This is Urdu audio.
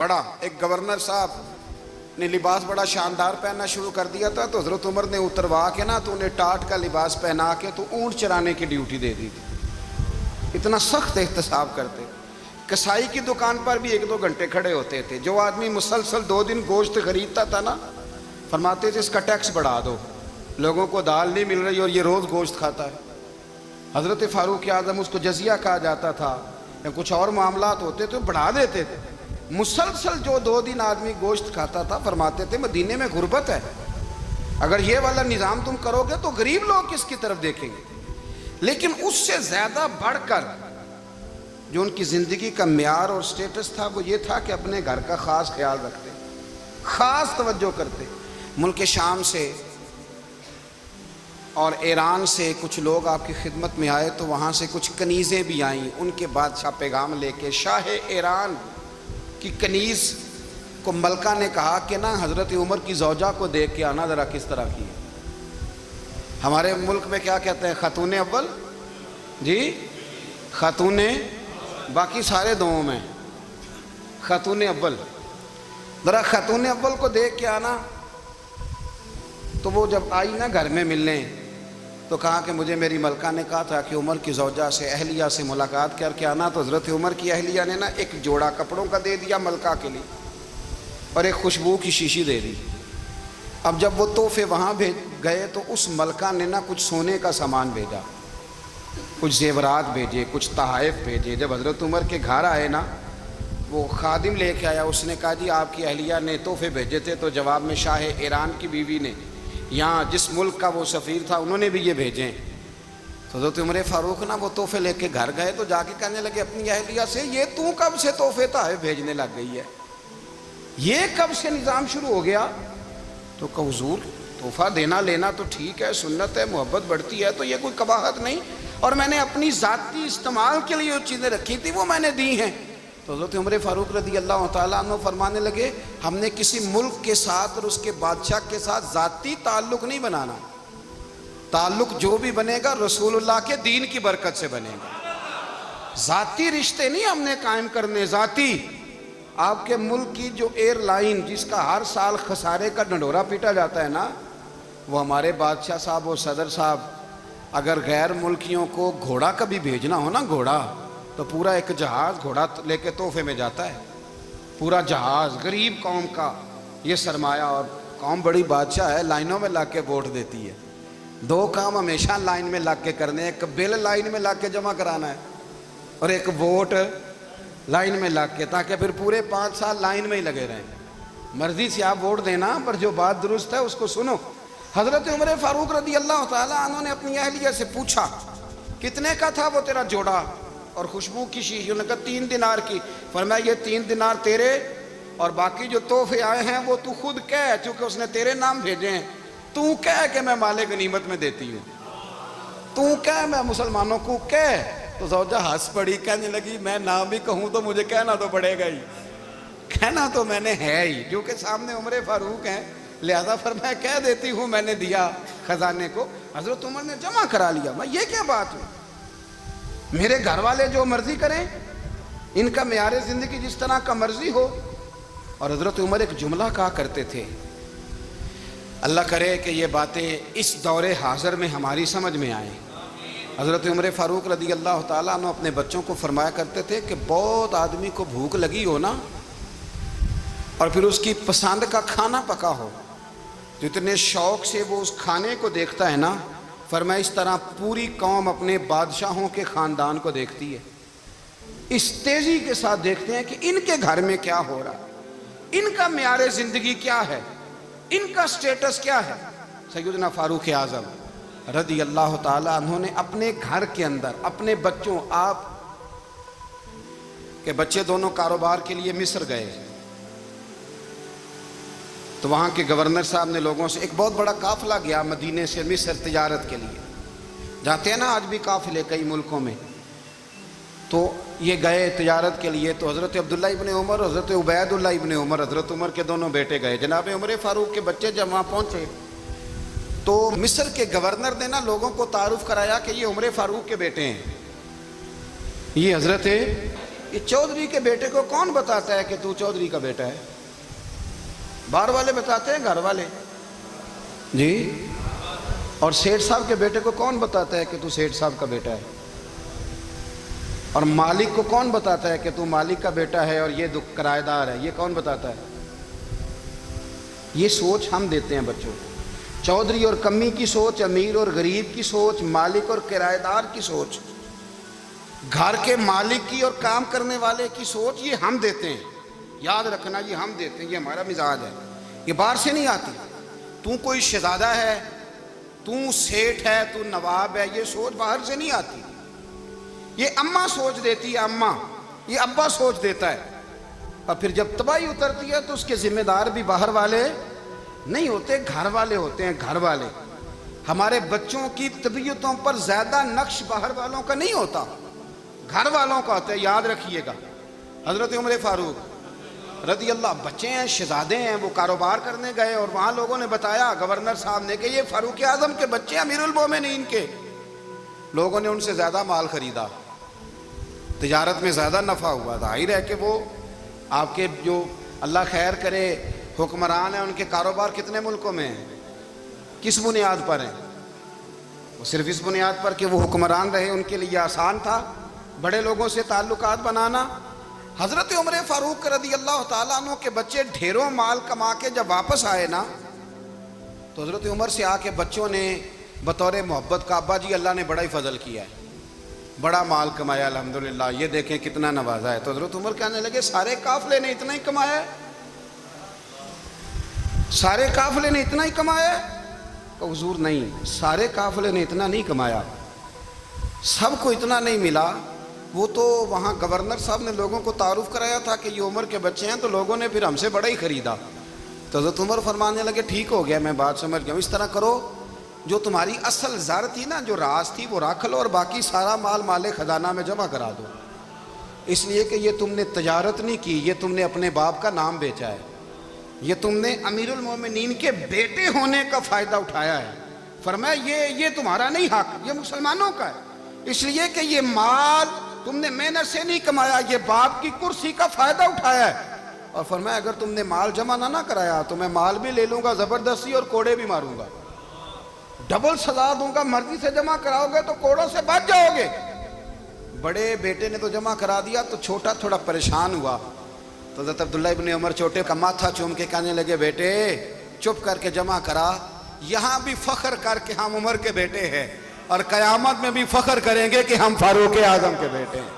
بڑا ایک گورنر صاحب نے لباس بڑا شاندار پہننا شروع کر دیا تھا، تو حضرت عمر نے اتروا کے نا تو انہیں ٹاٹ کا لباس پہنا کے تو اونٹ چرانے کی ڈیوٹی دے دی تھی۔ اتنا سخت احتساب کرتے۔ کسائی کی دکان پر بھی 1-2 گھنٹے کھڑے ہوتے تھے۔ جو آدمی مسلسل 2 دن گوشت خریدتا تھا نا، فرماتے تھے اس کا ٹیکس بڑھا دو، لوگوں کو دال نہیں مل رہی اور یہ روز گوشت کھاتا ہے۔ حضرت فاروق اعظم، اس کو جزیہ کہا جاتا تھا، یا کچھ اور معاملات ہوتے تو بڑھا دیتے تھے۔ مسلسل جو 2 دن آدمی گوشت کھاتا تھا، فرماتے تھے مدینے میں غربت ہے، اگر یہ والا نظام تم کرو گے تو غریب لوگ کس کی طرف دیکھیں گے۔ لیکن اس سے زیادہ بڑھ کر جو ان کی زندگی کا معیار اور سٹیٹس تھا وہ یہ تھا کہ اپنے گھر کا خاص خیال رکھتے، خاص توجہ کرتے۔ ملک شام سے اور ایران سے کچھ لوگ آپ کی خدمت میں آئے تو وہاں سے کچھ کنیزیں بھی آئیں، ان کے بادشاہ پیغام لے کے۔ شاہ ایران کی کنیز کو ملکہ نے کہا کہ نا حضرت عمر کی زوجہ کو دیکھ کے آنا ذرا کس طرح کی ہے۔ ہمارے ملک میں کیا کہتے ہیں؟ خاتون اول، جی خاتون، باقی سارے دووں میں خاتون اول، ذرا خاتون اول کو دیکھ کے آنا۔ تو وہ جب آئی نا گھر میں ملنے تو کہا کہ مجھے میری ملکہ نے کہا تھا کہ عمر کی زوجہ سے، اہلیہ سے ملاقات کر کے آنا۔ تو حضرت عمر کی اہلیہ نے نا ایک جوڑا کپڑوں کا دے دیا ملکہ کے لیے اور ایک خوشبو کی شیشی دے دی۔ اب جب وہ تحفے وہاں بھیج گئے تو اس ملکہ نے نا کچھ سونے کا سامان بھیجا، کچھ زیورات بھیجے، کچھ تحائف بھیجے۔ جب حضرت عمر کے گھر آئے نا، وہ خادم لے کے آیا، اس نے کہا جی آپ کی اہلیہ نے تحفے بھیجے تھے۔ تو جواب میں شاہ ایران کی بیوی نے، یہاں جس ملک کا وہ سفیر تھا، انہوں نے بھی یہ بھیجے۔ تو حضرت عمر فاروق نا وہ تحفے لے کے گھر گئے تو جا کے کہنے لگے اپنی اہلیہ سے، یہ تو کب سے تحفے تحائف بھیجنے لگ گئی ہے، یہ کب سے نظام شروع ہو گیا؟ تو کہ حضور تحفہ دینا لینا تو ٹھیک ہے، سنت ہے، محبت بڑھتی ہے، تو یہ کوئی قباحت نہیں، اور میں نے اپنی ذاتی استعمال کے لیے جو چیزیں رکھی تھی وہ میں نے دی ہیں۔ تو حضرت عمر فاروق رضی اللہ تعالیٰ عنہ فرمانے لگے ہم نے کسی ملک کے ساتھ اور اس کے بادشاہ کے ساتھ ذاتی تعلق نہیں بنانا، تعلق جو بھی بنے گا رسول اللہ کے دین کی برکت سے بنے گا۔ ذاتی رشتے نہیں ہم نے قائم کرنے، ذاتی۔ آپ کے ملک کی جو ایئر لائن جس کا ہر سال خسارے کا ڈنڈورا پیٹا جاتا ہے نا، وہ ہمارے بادشاہ صاحب اور صدر صاحب اگر غیر ملکیوں کو گھوڑا کبھی بھیجنا ہو نا، گھوڑا، تو پورا ایک جہاز گھوڑا لے کے تحفے میں جاتا ہے، پورا جہاز غریب قوم کا یہ سرمایہ۔ اور قوم بڑی بادشاہ ہے، لائنوں میں لگ کے ووٹ دیتی ہے۔ 2 کام ہمیشہ لائن میں لگ کے کرنے، ایک بل لائن میں لگ کے جمع کرانا ہے اور ایک ووٹ لائن میں لگ کے، تاکہ پھر پورے 5 سال لائن میں ہی لگے رہیں۔ مرضی سے آپ ووٹ دینا، پر جو بات درست ہے اس کو سنو۔ حضرت عمر فاروق رضی اللہ تعالیٰ عنہ نے اپنی اہلیہ سے پوچھا کتنے کا تھا وہ تیرا جوڑا اور خوشبو کی شیشی؟ انہوں نے کہا 3 دینار کی۔ فرمایا یہ 3 دینار تیرے، اور باقی جو تحفے آئے ہیں وہ تو خود کہہ، چونکہ اس نے تیرے نام بھیجے ہیں، تو کہہ کہ میں مال غنیمت میں دیتی ہوں، تو کہہ میں مسلمانوں کو کہہ۔ تو زوجہ ہنس پڑی، کہنے لگی میں نہ بھی کہوں تو مجھے کہنا تو پڑے گا ہی، کہنا تو میں نے ہے ہی، جو کہ سامنے عمر فاروق ہیں، لہذا فرمایا کہہ دیتی ہوں میں نے دیا خزانے کو۔ حضرت عمر نے جمع کرا لیا۔ میں یہ کیا بات ہے، میرے گھر والے جو مرضی کریں، ان کا معیار زندگی جس طرح کا مرضی ہو۔ اور حضرت عمر ایک جملہ کہا کرتے تھے، اللہ کرے کہ یہ باتیں اس دور حاضر میں ہماری سمجھ میں آئیں۔ حضرت عمر فاروق رضی اللہ تعالیٰ عنہ اپنے بچوں کو فرمایا کرتے تھے کہ بہت آدمی کو بھوک لگی ہو نا، اور پھر اس کی پسند کا کھانا پکا ہو، جتنے شوق سے وہ اس کھانے کو دیکھتا ہے نا، فرمایا اس طرح پوری قوم اپنے بادشاہوں کے خاندان کو دیکھتی ہے، اس تیزی کے ساتھ دیکھتے ہیں کہ ان کے گھر میں کیا ہو رہا، ان کا معیار زندگی کیا ہے، ان کا سٹیٹس کیا ہے۔ سیدنا فاروق اعظم رضی اللہ تعالیٰ عنہ نے اپنے گھر کے اندر اپنے بچوں، آپ کے بچے دونوں کاروبار کے لیے مصر گئے، تو وہاں کے گورنر صاحب نے لوگوں سے، ایک بہت بڑا قافلہ گیا مدینے سے مصر تجارت کے لیے، جاتے ہیں نا آج بھی قافلے کئی ملکوں میں، تو یہ گئے تجارت کے لیے۔ تو حضرت عبداللہ ابن عمر، حضرت عبید اللہ ابن عمر، حضرت عمر کے دونوں بیٹے گئے۔ جناب عمر فاروق کے بچے جب وہاں پہنچے تو مصر کے گورنر نے نا لوگوں کو تعارف کرایا کہ یہ عمر فاروق کے بیٹے ہیں، یہ حضرت یہ چودھری کے بیٹے کو کون بتاتا ہے کہ تو چودھری کا بیٹا ہے؟ باہر والے بتاتے ہیں، گھر والے جی؟ اور سیٹھ صاحب کے بیٹے کو کون بتاتا ہے کہ تو سیٹھ صاحب کا بیٹا ہے؟ اور مالک کو کون بتاتا ہے کہ تو مالک کا بیٹا ہے اور یہ کرایہ دار ہے؟ یہ کون بتاتا ہے؟ یہ سوچ ہم دیتے ہیں بچوں کو۔ چودھری اور کمی کی سوچ، امیر اور غریب کی سوچ، مالک اور کرایہ دار کی سوچ، گھر کے مالک کی اور کام کرنے والے کی سوچ، یہ ہم دیتے ہیں۔ یاد رکھنا، یہ ہم دیتے ہیں، یہ ہمارا مزاج ہے، یہ باہر سے نہیں آتی۔ تو کوئی شہزادہ ہے، تو سیٹھ ہے، تو نواب ہے، یہ سوچ باہر سے نہیں آتی، یہ اماں سوچ دیتی ہے، اماں، یہ ابا سوچ دیتا ہے۔ اور پھر جب تباہی اترتی ہے تو اس کے ذمہ دار بھی باہر والے نہیں ہوتے، گھر والے ہوتے ہیں، گھر والے۔ ہمارے بچوں کی طبیعتوں پر زیادہ نقش باہر والوں کا نہیں ہوتا، گھر والوں کا ہوتا ہے، یاد رکھیے گا۔ حضرت عمر فاروق رضی اللہ، بچے ہیں، شہزادے ہیں، وہ کاروبار کرنے گئے اور وہاں لوگوں نے بتایا گورنر صاحب نے کہ یہ فاروق اعظم کے بچے ہیں، امیر المومنین کے۔ لوگوں نے ان سے زیادہ مال خریدا، تجارت میں زیادہ نفع ہوا، ظاہر ہے کہ وہ آپ کے جو اللہ خیر کرے حکمران ہیں، ان کے کاروبار کتنے ملکوں میں ہیں، کس بنیاد پر ہیں؟ وہ صرف اس بنیاد پر کہ وہ حکمران رہے، ان کے لیے آسان تھا بڑے لوگوں سے تعلقات بنانا۔ حضرت عمر فاروق رضی اللہ تعالیٰ عنہ کے بچے ڈھیروں مال کما کے جب واپس آئے نا، تو حضرت عمر سے آ کے بچوں نے بطور محبت کا، ابا جی اللہ نے بڑا ہی فضل کیا ہے، بڑا مال کمایا الحمدللہ، یہ دیکھیں کتنا نوازا ہے۔ تو حضرت عمر کہنے لگے سارے قافلے نے اتنا ہی کمایا ہے؟ سارے قافلے نے اتنا ہی کمایا ہے؟ کہ حضور نہیں، سارے قافلے نے اتنا نہیں کمایا، سب کو اتنا نہیں ملا۔ وہ تو وہاں گورنر صاحب نے لوگوں کو تعارف کرایا تھا کہ یہ عمر کے بچے ہیں، تو لوگوں نے پھر ہم سے بڑا ہی خریدا۔ تو حضرت عمر فرمانے لگے ٹھیک ہو گیا، میں بات سمجھ گیا، اس طرح کرو، جو تمہاری اصل زر تھی نا، جو راز تھی، وہ رکھ لو اور باقی سارا مال خزانہ میں جمع کرا دو، اس لیے کہ یہ تم نے تجارت نہیں کی، یہ تم نے اپنے باپ کا نام بیچا ہے، یہ تم نے امیر المومنین کے بیٹے ہونے کا فائدہ اٹھایا ہے۔ فرمایا یہ تمہارا نہیں حق، یہ مسلمانوں کا ہے، اس لیے کہ یہ مال تم نے محنت سے نہیں کمایا، یہ باپ کی کرسی کا فائدہ اٹھایا ہے۔ اور فرمایا اگر تم نے مال جمع نہ کرایا تو میں مال بھی لے لوں گا زبردستی اور کوڑے بھی ماروں گا، ڈبل سزا دوں گا، مرضی سے جمع کراؤ گے تو کوڑوں سے بچ جاؤ گے۔ بڑے بیٹے نے تو جمع کرا دیا، تو چھوٹا تھوڑا پریشان ہوا، تو حضرت عبداللہ ابن عمر چھوٹے کا ماتھا چوم کے کہنے لگے بیٹے چپ کر کے جمع کرا، یہاں بھی فخر کر کے ہم عمر کے بیٹے ہیں، اور قیامت میں بھی فخر کریں گے کہ ہم فاروق اعظم کے بیٹے ہیں۔